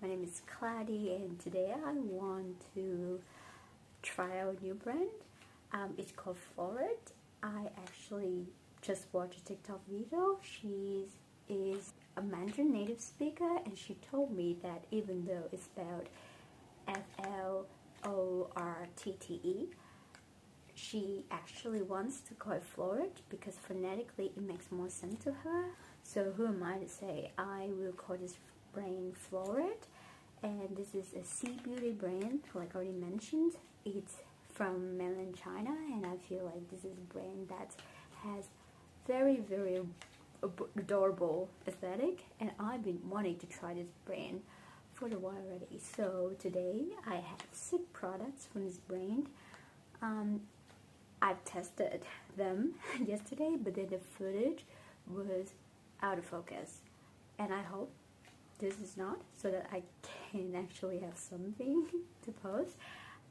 My name is Claddy and today I want to try out a new brand. It's called Flortte. I actually just watched a TikTok video. She is a Mandarin native speaker and she told me that even though it's spelled Flortte, she actually wants to call it Flortte because phonetically it makes more sense to her. So who am I to say? I will call this brand Flortte, and this is a sea beauty brand, like already mentioned. It's from mainland China, and I feel like this is a brand that has very adorable aesthetic, and I've been wanting to try this brand for a while already. So today I have 6 products from this brand. I've tested them yesterday, but then the footage was out of focus, and I hope this is not, so that I can actually have something to post.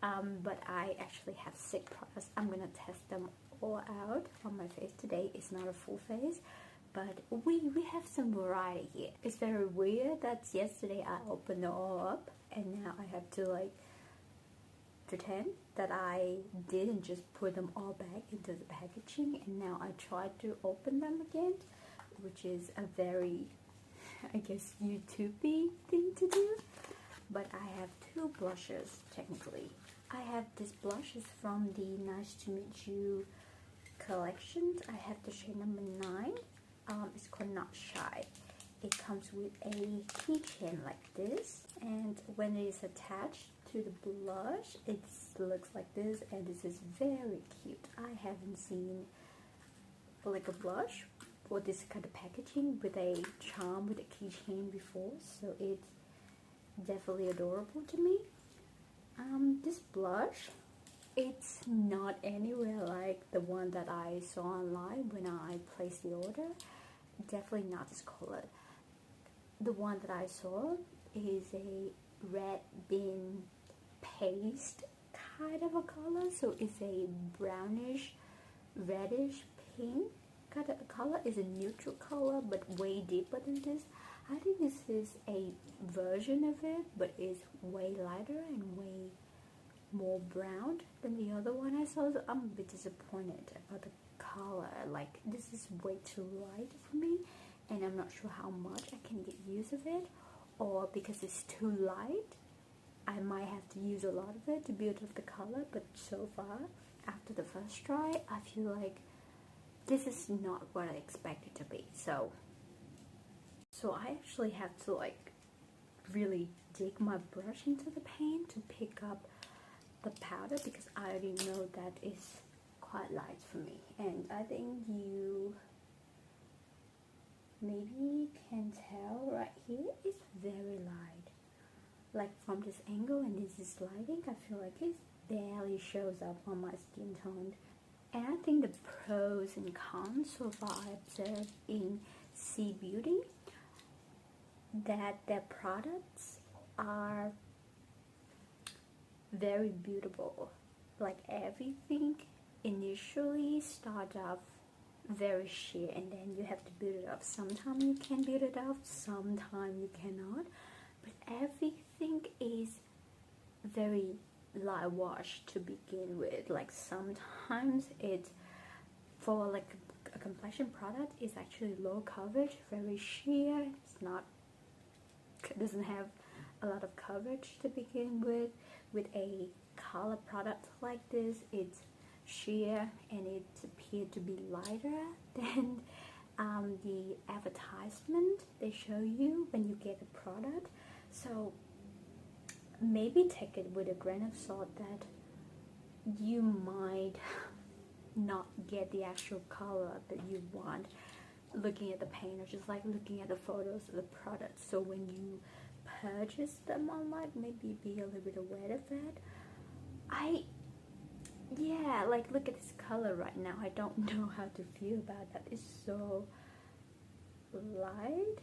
But I actually have 6 products. I'm gonna test them all out on my face today. It's not a full face, but we have some variety here. It's very weird that yesterday I opened it all up and now I have to like pretend that I didn't just put them all back into the packaging, and now I tried to open them again, which is a very, I guess, YouTube-y thing to do. But I have 2 blushes technically. I have these blushes from the Nice to Meet You collection. I have the shade number 9. It's called Not Shy. It comes with a keychain like this, and when it is attached to the blush, it looks like this, and this is very cute. I haven't seen like a blush or this kind of packaging with a charm with a keychain before, so it's definitely adorable to me. This blush, it's not anywhere like the one that I saw online when I placed the order. Definitely not this color. The one that I saw is a red bean paste kind of a color, so it's a brownish reddish pink kind of color. Is a neutral color but way deeper than this. I think this is a version of it, but it's way lighter and way more brown than the other one I saw. So I'm a bit disappointed about the color. Like, this is way too light for me, and I'm not sure how much I can get use of it, or because it's too light I might have to use a lot of it to build up the color. But so far, after the first try, I feel like this is not what I expected to be. So I actually have to like really dig my brush into the paint to pick up the powder, because I already know that is quite light for me, and I think you maybe can tell right here it's very light. Like from this angle and this is lighting, I feel like it barely shows up on my skin tone. And I think the pros and cons so far I observed in Sea Beauty, that their products are very beautiful. Like everything initially starts off very sheer, and then you have to build it up. Sometimes you can build it up, sometimes you cannot, but everything is very light wash to begin with. Like sometimes it's for like a complexion product is actually low coverage, very sheer. It doesn't have a lot of coverage to begin with. With a color product like this, it's sheer and it appeared to be lighter than the advertisement they show you when you get the product. So maybe take it with a grain of salt that you might not get the actual color that you want looking at the paint, or just like looking at the photos of the product. So when you purchase them online, maybe be a little bit aware of that. Yeah, like look at this color right now. I don't know how to feel about that. It's so light,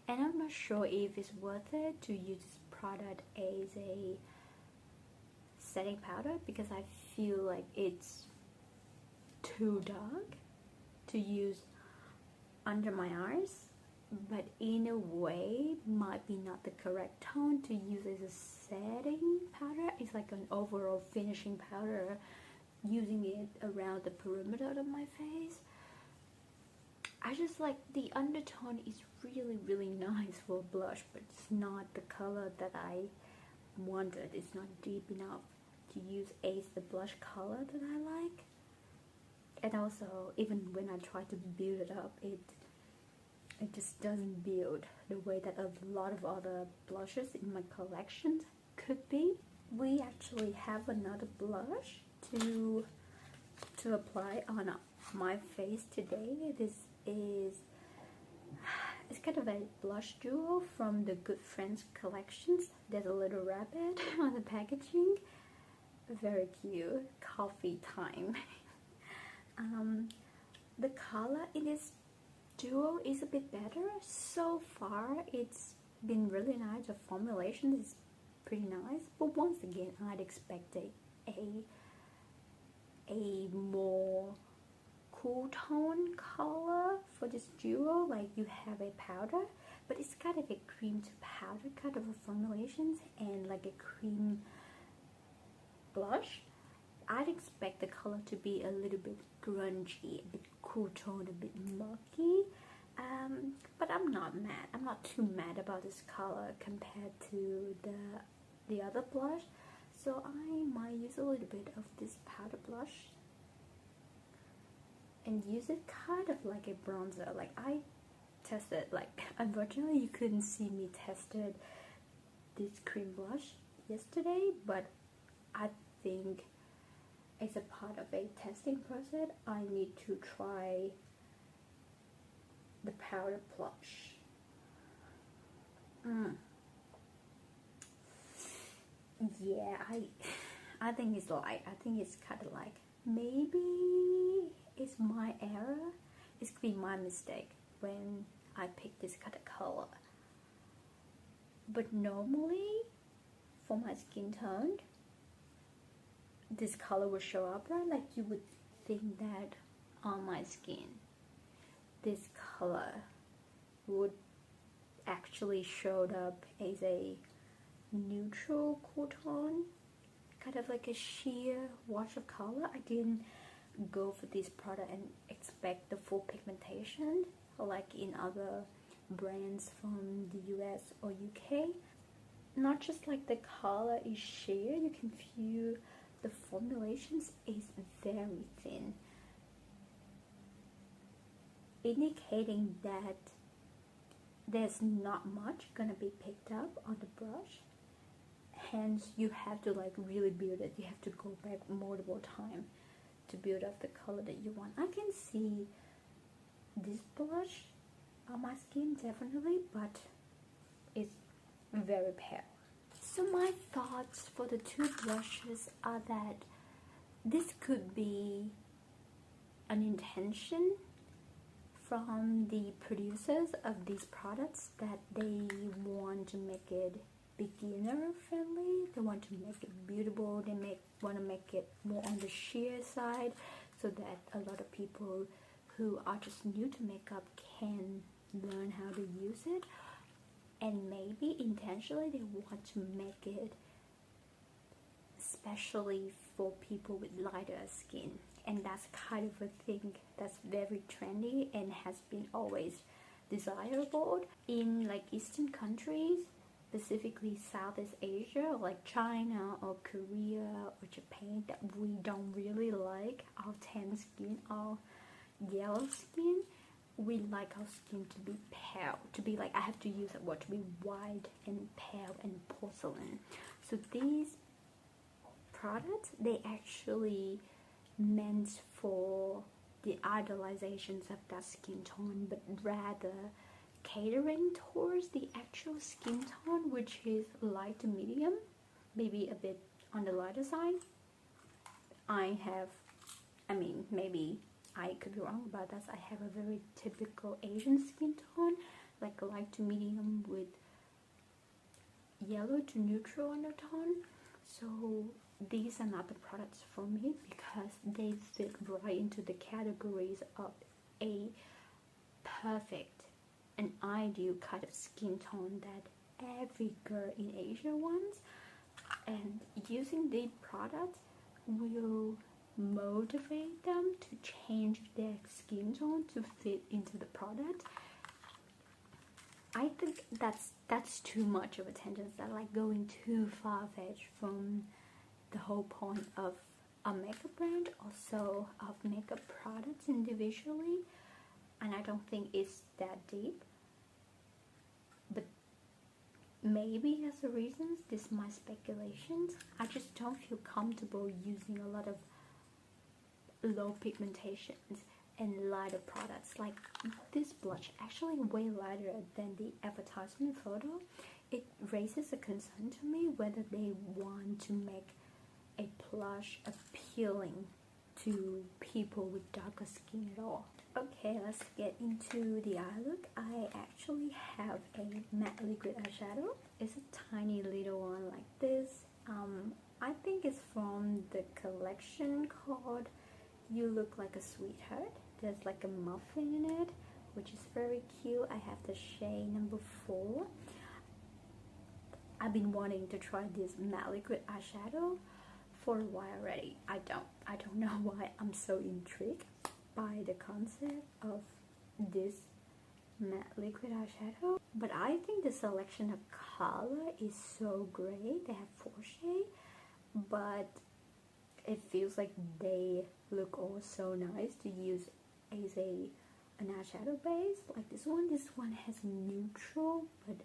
and I'm not sure if it's worth it to use this product as a setting powder, because I feel like it's too dark to use under my eyes but in a way might be not the correct tone to use as a setting powder. It's like an overall finishing powder, using it around the perimeter of my face. I just like the undertone is really nice for blush, but it's not the color that I wanted. It's not deep enough to use as the blush color that I like. And also, even when I try to build it up, it just doesn't build the way that a lot of other blushes in my collection could be. We actually have another blush to apply on my face today. It's kind of a blush duo from the Good Friends collections. There's a little rabbit on the packaging. Very cute. Coffee time. The color in this duo is a bit better. So far it's been really nice. The formulation is pretty nice, but once again I'd expect a more cool tone color for this duo. Like you have a powder, but it's kind of a cream to powder kind of a formulation, and like a cream blush. I'd expect the color to be a little bit grungy, a bit cool tone, a bit murky. But I'm not mad. I'm not too mad about this color compared to the other blush. So I might use a little bit of this powder blush and use it kind of like a bronzer. Like I tested, like unfortunately you couldn't see me tested this cream blush yesterday, but I think as a part of a testing process I need to try the powder blush. Yeah, I think it's light. I think it's kind of like, maybe it's my error. It could be my mistake when I picked this kind of color. But normally, for my skin tone, this color will show up, right? Like you would think that on my skin, this color would actually showed up as a neutral cool tone, kind of like a sheer wash of color. I didn't go for this product and expect the full pigmentation like in other brands from the US or UK. Not just like the color is sheer, you can feel the formulations is very thin, indicating that there's not much gonna be picked up on the brush. Hence you have to like really build it. You have to go back multiple times to build up the color that you want. I can see this blush on my skin definitely, but it's very pale. So my thoughts for the two blushes are that this could be an intention from the producers of these products, that they want to make it beginner friendly, they want to make it beautiful, they want to make it more on the sheer side, so that a lot of people who are just new to makeup can learn how to use it. And maybe intentionally they want to make it especially for people with lighter skin, and that's kind of a thing that's very trendy and has been always desirable in like Eastern countries, specifically Southeast Asia, like China or Korea or Japan, that we don't really like our tan skin, our yellow skin. We like our skin to be pale, to be like, I have to use that word, to be white and pale and porcelain. So these products, they actually meant for the idolizations of that skin tone, but rather catering towards the actual skin tone, which is light to medium, maybe a bit on the lighter side. Maybe I could be wrong about that. I have a very typical Asian skin tone, like light to medium with yellow to neutral undertone. So these are not the products for me, because they fit right into the categories of a perfect an ideal kind of skin tone that every girl in Asia wants, and using these products will motivate them to change their skin tone to fit into the product. I think that's too much of attention. That's like going too far-fetched from the whole point of a makeup brand, also of makeup products individually, and I don't think it's that deep. But maybe that's the reasons. This is my speculations. I just don't feel comfortable using a lot of low pigmentations and lighter products. Like this blush, actually way lighter than the advertisement photo. It raises a concern to me whether they want to make a blush appealing to people with darker skin at all. Okay, let's get into the eye look. I actually have a matte liquid eyeshadow. It's a tiny little one like this. I think it's from the collection called You Look Like a Sweetheart. There's like a muffin in it, which is very cute. I have the shade number 4. I've been wanting to try this matte liquid eyeshadow for a while already. I don't know why I'm so intrigued by the concept of this matte liquid eyeshadow, but I think the selection of color is so great. They have 4 shades, but it feels like they look all so nice to use as an eyeshadow base. Like this one has neutral but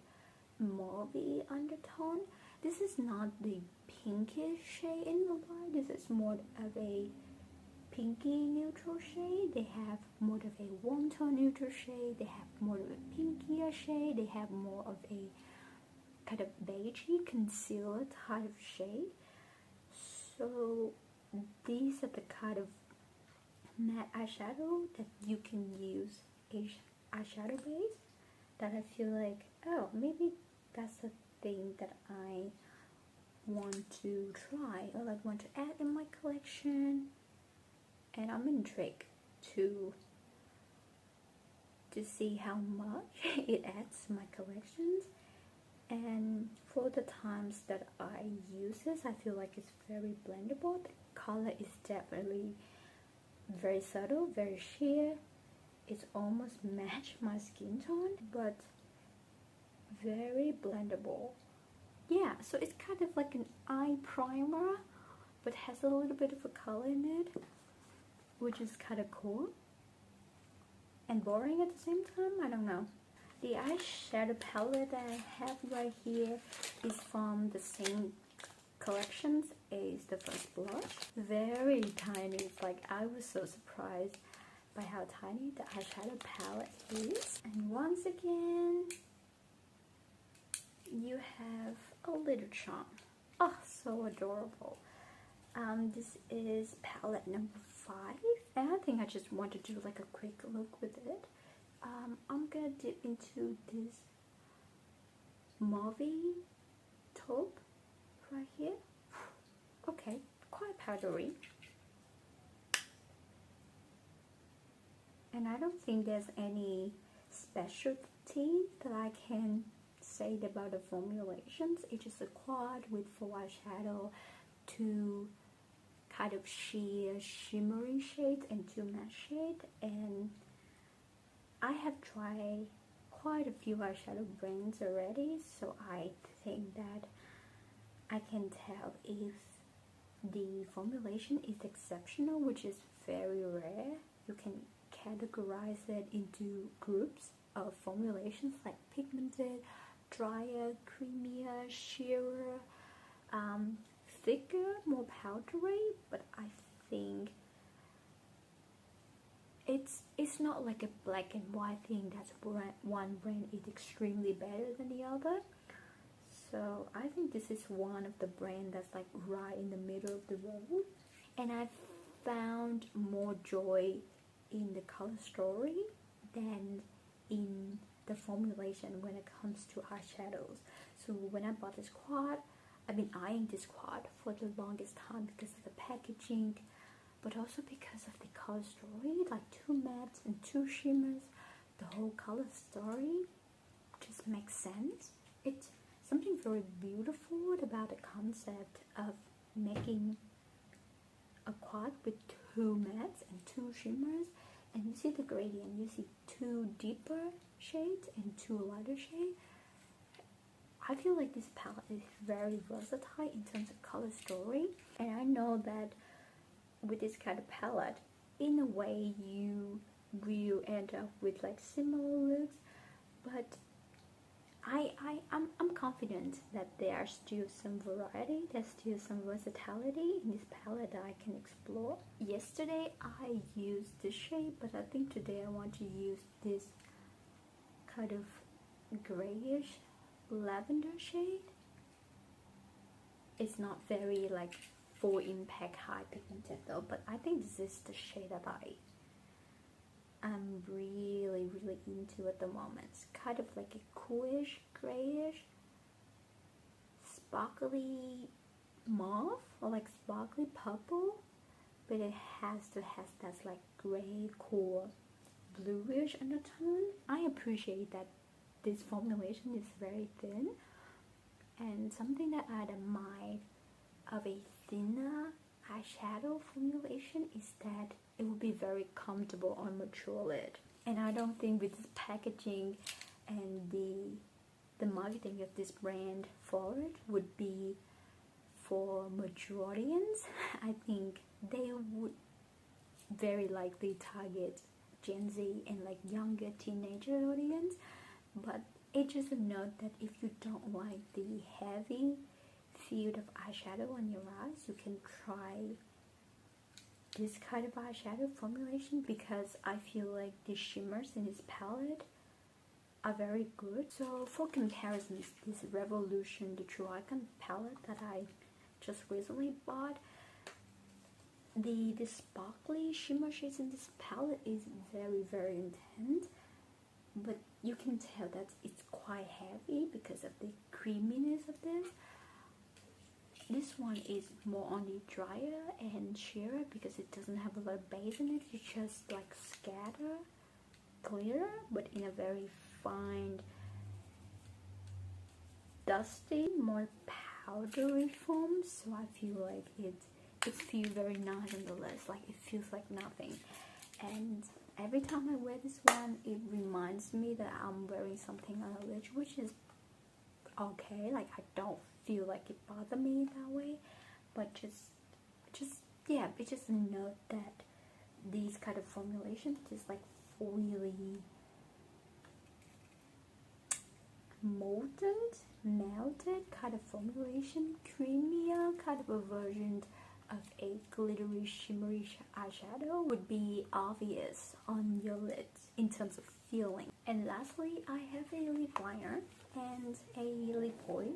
mauvey undertone. This is not the pinkish shade in the light. This is more of a pinky neutral shade. They have more of a warm tone neutral shade. They have more of a pinkier shade. They have more of a kind of beigey concealer type of shade. So these are the kind of matte eyeshadow that you can use eyeshadow base that I feel like, oh, maybe that's the thing that I want to try or like want to add in my collection, and I'm intrigued to see how much it adds to my collections. And for the times that I use this, I feel like it's very blendable. The color is definitely very subtle, very sheer. It's almost match my skin tone, but very blendable. Yeah, so it's kind of like an eye primer, but has a little bit of a color in it, which is kind of cool and boring at the same time. I don't know. The eyeshadow palette that I have right here is from the same collections as the first blush. Very tiny. It's like I was so surprised by how tiny the eyeshadow palette is. And once again, you have a little charm. Oh, so adorable. This is palette number 5, and I think I just want to do like a quick look with it. I'm gonna dip into this mauve taupe right here. Okay, quite powdery. And I don't think there's any specialty that I can say about the formulations. It's just a quad with 4 eyeshadow, 2 kind of sheer shimmery shades and 2 matte shades. And I have tried quite a few eyeshadow brands already, so I think that I can tell if the formulation is exceptional, which is very rare. You can categorize it into groups of formulations like pigmented, drier, creamier, sheerer, thicker, more powdery, but I think it's not like a black and white thing that's one brand is extremely better than the other. So I think this is one of the brands that's like right in the middle of the road, and I found more joy in the color story than in the formulation when it comes to eyeshadows. So when I bought this quad, I've been eyeing this quad for the longest time because of the packaging, but also because of the color story, like 2 mattes and 2 shimmers, the whole color story just makes sense. It's something very beautiful about the concept of making a quad with two mattes and two shimmers, and you see the gradient, you see two deeper shades and two lighter shades. I feel like this palette is very versatile in terms of color story, and I know that with this kind of palette, in a way you will end up with like similar looks, but I'm confident that there are still some variety, there's still some versatility in this palette that I can explore. Yesterday I used this shade, but I think today I want to use this kind of grayish lavender shade. It's not very like full impact high pigmented though, but I think this is the shade that I'm really into at the moment. It's kind of like a coolish grayish sparkly mauve or like sparkly purple, but it has that like gray cool bluish undertone. I appreciate that this formulation is very thin, and something that I admire of a thinner eyeshadow formulation is that it will be very comfortable on mature lid. And I don't think with this packaging and the marketing of this brand Flortte would be for mature audience. I think they would very likely target Gen Z and like younger teenager audience. But it's just a note that if you don't like the heavy feel of eyeshadow on your eyes, you can try this kind of eyeshadow formulation, because I feel like the shimmers in this palette are very good. So for comparisons, this Revolution, the True Icon palette that I just recently bought, the sparkly shimmer shades in this palette is very intense, but you can tell that it's quite heavy because of the creaminess of this. This one is more on the drier and sheerer because it doesn't have a lot of base in it. You just like scatter glitter, but in a very fine, dusty, more powdery form. So I feel like it feels very nice on the lips. Like it feels like nothing. And every time I wear this one, it reminds me that I'm wearing something on the lips, which is okay. Like I don't feel like it bothered me that way, but yeah, it's just a note that these kind of formulations is like really melted kind of formulation, creamier kind of a version of a glittery shimmery eyeshadow would be obvious on your lids in terms of feeling. And lastly, I have a lip liner and a lip oil.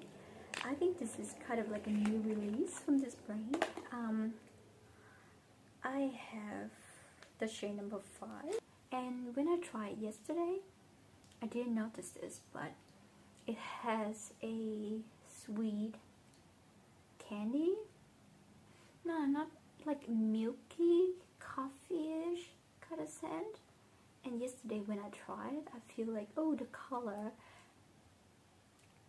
I think this is kind of like a new release from this brand. I have the shade number 5, and when I tried yesterday, I didn't notice this, but it has a sweet candy. No, not like milky, coffee-ish kind of scent. And yesterday when I tried it, I feel like, oh, the color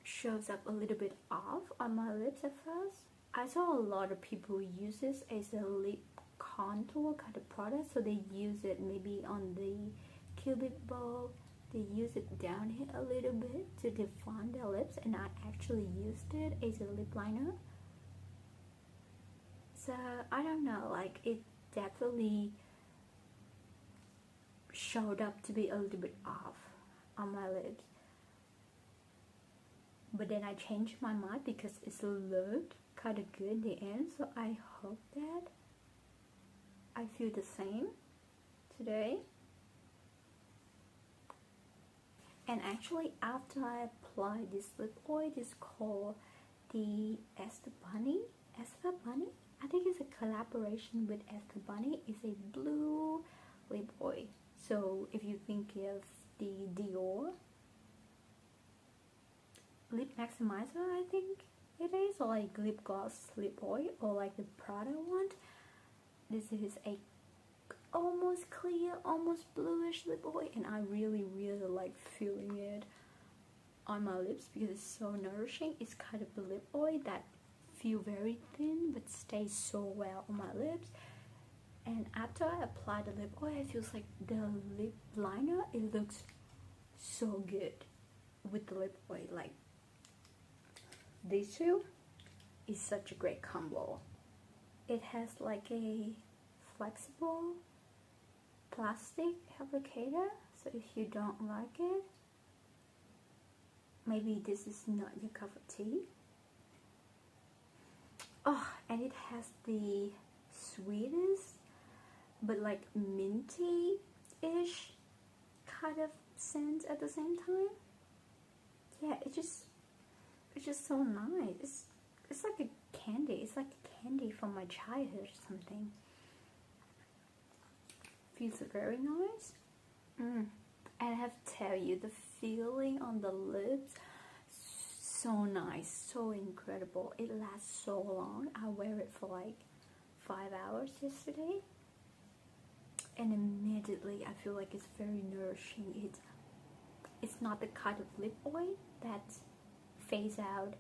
shows up a little bit off on my lips at first. I saw a lot of people use this as a lip contour kind of product, so they use it maybe on the cupid bow, they use it down here a little bit to define their lips, and I actually used it as a lip liner. So I don't know, like it definitely showed up to be a little bit off on my lips. But then I changed my mind because it looked kind of good in the end, so I hope that I feel the same today. And actually, after I applied this lip oil, this called the Esther Bunny. I think it's a collaboration with Esther Bunny. It's a blue lip oil. So if you think of the Dior lip maximizer, I think it is, or like lip gloss lip oil, or like the Prada one, this is a almost clear, almost bluish lip oil, and I really like feeling it on my lips because it's so nourishing. It's kind of a lip oil that feel very thin but stays so well on my lips. And after I apply the lip oil, it feels like the lip liner, it looks so good with the lip oil. Like, these two is such a great combo. It has like a flexible plastic applicator, so if you don't like it, maybe this is not your cup of tea. Oh, and it has the sweetest but like minty-ish kind of scent at the same time. Yeah, it's just so nice. It's like a candy. It's like a candy from my childhood or something. Feels very nice. And I have to tell you, the feeling on the lips, so nice, so incredible. It lasts so long. I wear it for like 5 hours yesterday, and immediately I feel like it's very nourishing. It's not the kind of lip oil that fades out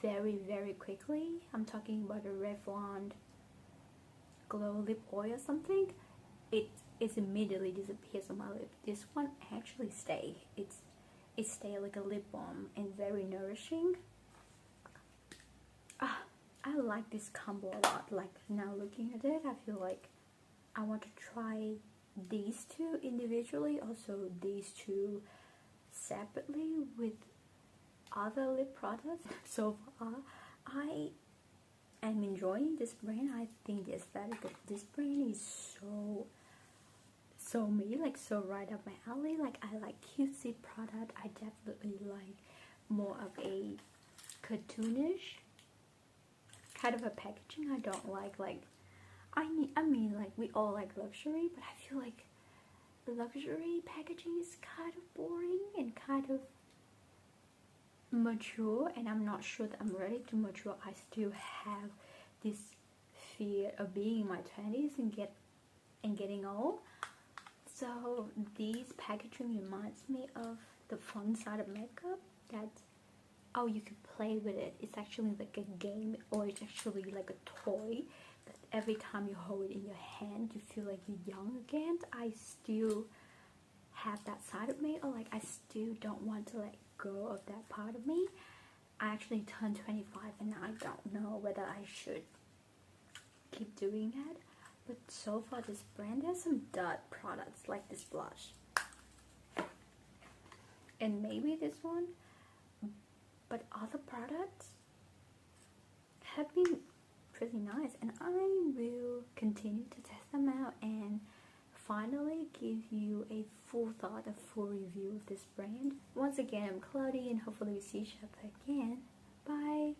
very quickly. I'm talking about a Revlon Glow Lip Oil or something. It immediately disappears on my lip. This one actually stays. It stays like a lip balm and very nourishing. I like this combo a lot. Like, now looking at it, I feel like I want to try these two individually, also these two separately with other lip products. So far, I am enjoying this brand. I think the aesthetic of this brand is so me, like so right up my alley. Like, I like cutesy product. I definitely like more of a cartoonish kind of a packaging. I don't like I mean like we all like luxury, but I feel like luxury packaging is kind of boring and kind of mature, and I'm not sure that I'm ready to mature. I still have this fear of being in my 20s and getting old. So these packaging reminds me of the fun side of makeup, that oh, you can play with it. It's actually like a game, or it's actually like a toy that every time you hold it in your hand you feel like you're young again. I still have that side of me, or like I still don't want to let go of that part of me. I actually turned 25 and I don't know whether I should keep doing that. But so far this brand has some dud products, like this blush and maybe this one, but other products have been pretty nice, and I will continue to test them out and finally give you a full thought, a full review of this brand. Once again, I'm Claudia, and hopefully we see each other again. Bye!